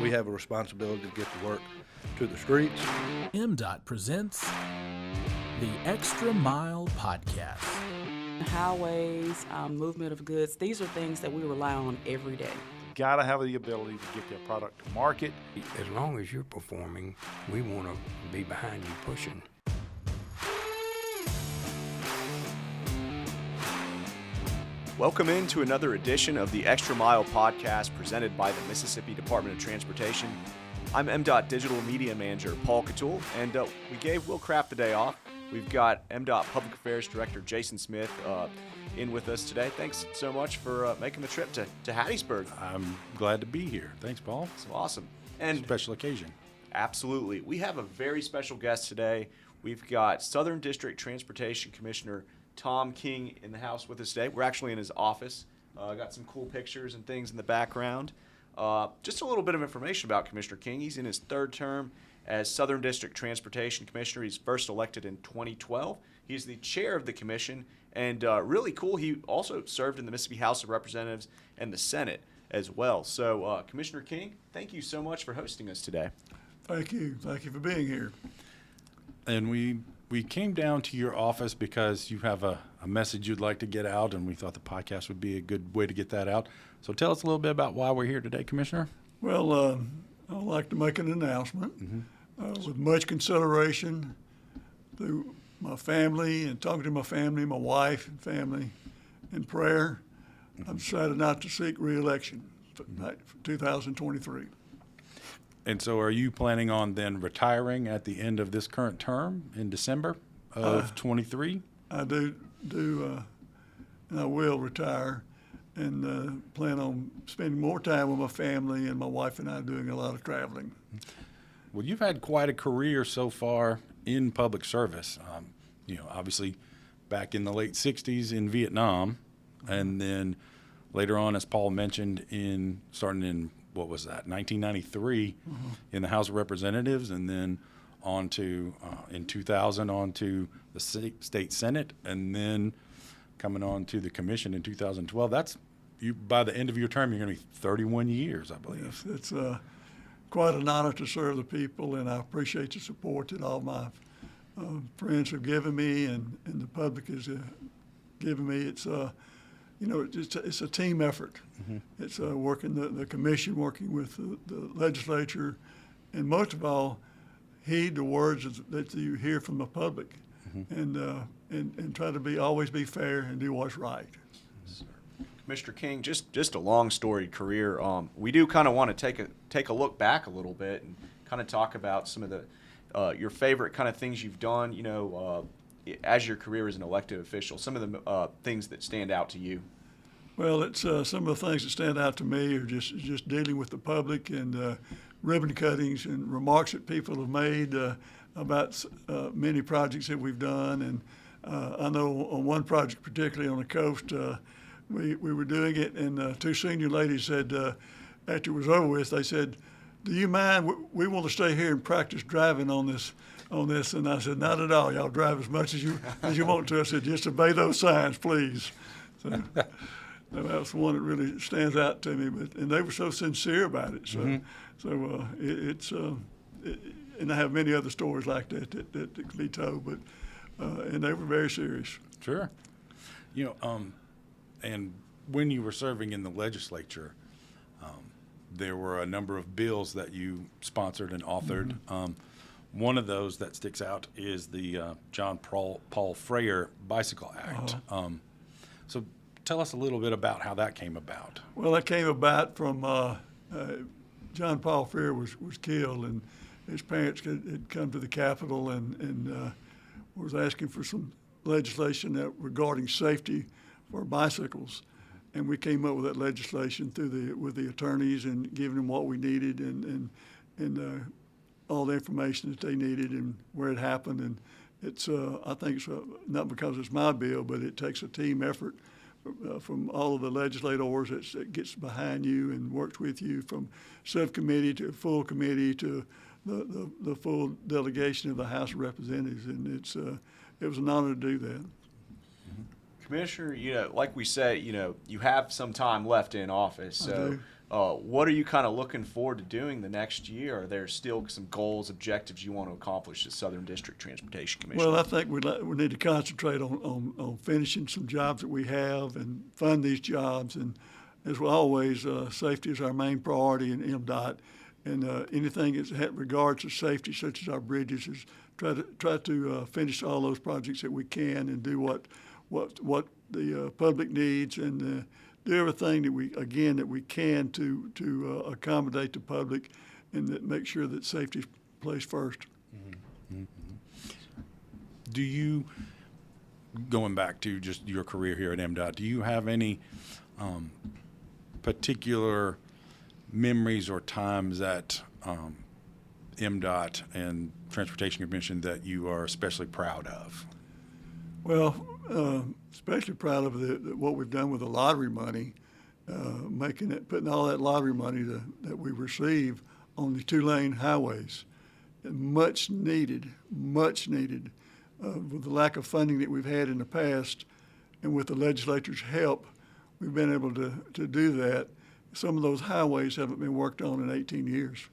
we have a responsibility to get the work to the streets. MDOT presents the Extra Mile Podcast. Highways, movement of goods, these are things that we rely on every day. Got to have the ability to get their product to market. As long as you're performing, we want to be behind you pushing. Welcome into another edition of the Extra Mile Podcast presented by the Mississippi Department of Transportation. I'm MDOT Digital Media Manager Paul Catul, and we gave Will Kraft the day off. We've got MDOT Public Affairs Director Jason Smith in with us today. Thanks so much for making the trip to Hattiesburg. I'm glad to be here. Thanks, Paul. It's awesome. And special occasion. Absolutely. We have a very special guest today. We've got Southern District Transportation Commissioner Tom King in the house with us today. We're actually in his office. Got some cool pictures and things in the background. Just a little bit of information about Commissioner King. He's in his third term as Southern District Transportation Commissioner. He's first elected in 2012. He's the chair of the commission, and really cool, he also served in the Mississippi House of Representatives and the Senate as well. So, Commissioner King, thank you so much for hosting us today. Thank you. Thank you for being here. And we came down to your office because you have a message you'd like to get out, and we thought the podcast would be a good way to get that out. So tell us a little bit about why we're here today, Commissioner. Well, I'd like to make an announcement. With much consideration through my family and talking to my family, my wife and family, in prayer, I've decided not to seek re-election for 2023. And so are you planning on then retiring at the end of this current term in December of 23? I do, and I will retire and plan on spending more time with my family, and my wife and I doing a lot of traveling. Well, you've had quite a career so far in public service. Obviously back in the late 60s in Vietnam, and then later on, as Paul mentioned, starting in, what was that, 1993 in the House of Representatives, and then on to, in 2000, on to the state Senate, and then coming on to the commission in 2012. That's you. By the end of your term, you're going to be 31 years, I believe. Yes, it's quite an honor to serve the people, and I appreciate the support that all my friends have given me, and the public has given me. It's it's a team effort. It's working the commission, working with the legislature, and most of all, heed the words that you hear from the public, and try to always be fair and do what's right. Mr. King, just a long storied career. We do kind of want to take a look back a little bit and kind of talk about some of the your favorite kind of things you've done. As your career as an elected official, some of the things that stand out to you. Well, it's some of the things that stand out to me are just dealing with the public and ribbon cuttings and remarks that people have made about many projects that we've done. And I know on one project, particularly on the coast, we were doing it, and two senior ladies said, after it was over with, they said, "Do you mind? We want to stay here and practice driving on this." And I said, "Not at all. Y'all drive as much as you want to." I said, "Just obey those signs, please." So that was one that really stands out to me. And they were so sincere about it. So and I have many other stories like that could be told. But and they were very serious. Sure. And when you were serving in the legislature, there were a number of bills that you sponsored and authored. One of those that sticks out is the John Paul Freyer Bicycle Act. So tell us a little bit about how that came about. Well, that came about from John Paul Freyer was killed, and his parents had come to the Capitol and was asking for some legislation regarding safety for bicycles. And we came up with that legislation with the attorneys and giving them what we needed and all the information that they needed and where it happened. And it's I think it's not because it's my bill, but it takes a team effort from all of the legislators that gets behind you and works with you, from subcommittee to full committee to the full delegation of the House of Representatives. And it was an honor to do that. Commissioner, like we said, you have some time left in office. So What are you kind of looking forward to doing the next year? Are there still some goals, objectives you want to accomplish as Southern District Transportation Commissioner? Well, I think we need to concentrate on finishing some jobs that we have and fund these jobs. And as always, safety is our main priority in MDOT. And anything that regards to safety, such as our bridges, is try to finish all those projects that we can and do what the public needs, and do everything that we can to accommodate the public, and that make sure that safety is placed first. Do you, going back to just your career here at MDOT, do you have any particular memories or times at MDOT and Transportation Commission that you are especially proud of? Well, especially proud of what we've done with the lottery money, putting all that lottery money that we receive on the 2-lane highways. Much needed. With the lack of funding that we've had in the past, and with the legislature's help, we've been able to do that. Some of those highways haven't been worked on in 18 years.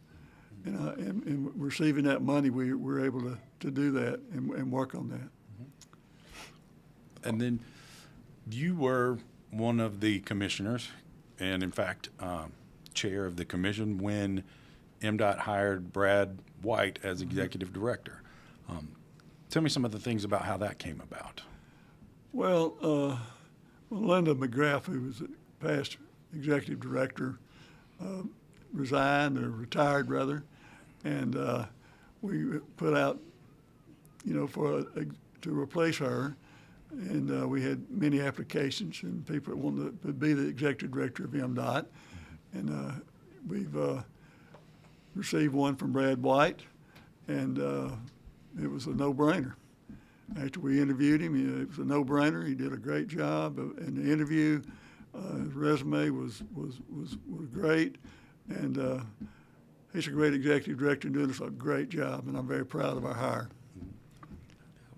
And receiving that money, we're able to do that and work on that. And then you were one of the commissioners, and in fact, chair of the commission when MDOT hired Brad White as executive director. Tell me some of the things about how that came about. Well, Linda McGrath, who was the past executive director, retired rather, and we put out, to replace her, and we had many applications and people that wanted to be the executive director of MDOT, and we've received one from Brad White, and it was a no-brainer. After we interviewed him, it was a no-brainer. He did a great job in the interview. His resume was great, and he's a great executive director and doing us a great job, and I'm very proud of our hire.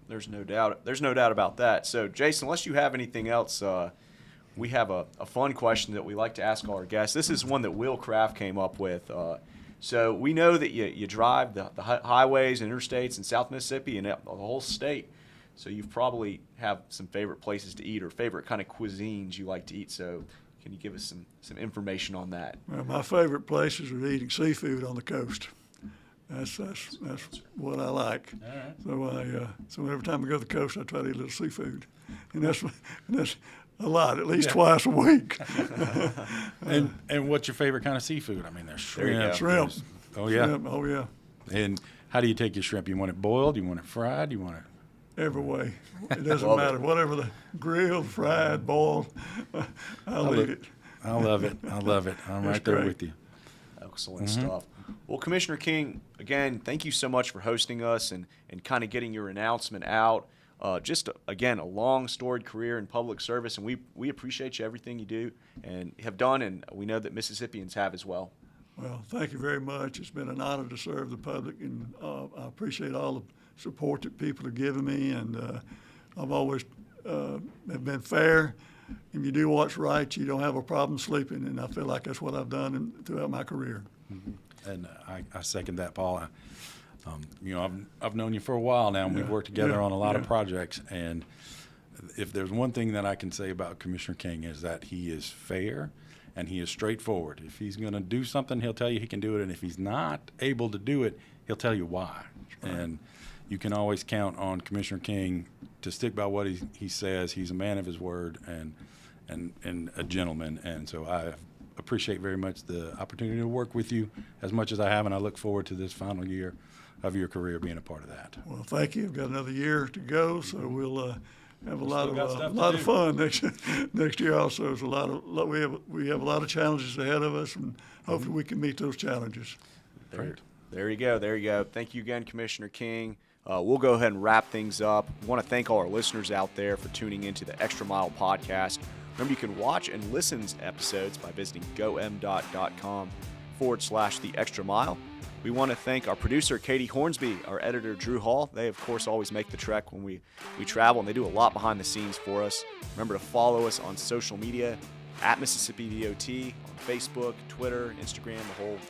There's no doubt about that. So, Jason, unless you have anything else, we have a fun question that we like to ask all our guests. This is one that Will Kraft came up with. So we know that you drive the highways and interstates in South Mississippi and the whole state. So you probably have some favorite places to eat or favorite kind of cuisines you like to eat. So can you give us some information on that? Well, my favorite places are eating seafood on the coast. That's what I like. All right. So every time I go to the coast, I try to eat a little seafood, and that's a lot, at least twice a week. And what's your favorite kind of seafood? I mean, there's shrimp. Shrimp. Oh yeah. Shrimp. Oh yeah. And how do you take your shrimp? You want it boiled? You want it fried? You want it? Every way. It doesn't matter. Whatever the grilled, fried, boiled, I'll eat it. I love it. I'm right there with you. Excellent stuff. Well, Commissioner King, again, thank you so much for hosting us and kind of getting your announcement out. Again, a long, storied career in public service, and we appreciate you, everything you do and have done, and we know that Mississippians have as well. Well, thank you very much. It's been an honor to serve the public, and I appreciate all the support that people are giving me, and I've always have been fair. If you do what's right, you don't have a problem sleeping, and I feel like that's what I've done throughout my career. Mm-hmm. And I second that, Paul. I've known you for a while now, and we've worked together on a lot of projects. And if there's one thing that I can say about Commissioner King is that he is fair and he is straightforward. If he's going to do something, he'll tell you he can do it, and if he's not able to do it, he'll tell you why. Right. And you can always count on Commissioner King to stick by what he says. He's a man of his word and a gentleman, and so I appreciate very much the opportunity to work with you as much as I have, and I look forward to this final year of your career being a part of that. Well, thank you. We've got another year to go, so we'll have a lot of fun next year. Also, there's we have a lot of challenges ahead of us, and hopefully we can meet those challenges. There you go. Thank you again, Commissioner King. We'll go ahead and wrap things up. I want to thank all our listeners out there for tuning into the Extra Mile podcast. Remember, you can watch and listen to episodes by visiting gomdot.com/The Extra Mile. We want to thank our producer, Katie Hornsby, our editor, Drew Hall. They, of course, always make the trek when we travel, and they do a lot behind the scenes for us. Remember to follow us on social media, at Mississippi DOT on Facebook, Twitter, Instagram,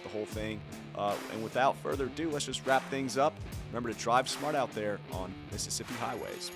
the whole thing. And without further ado, let's just wrap things up. Remember to drive smart out there on Mississippi highways.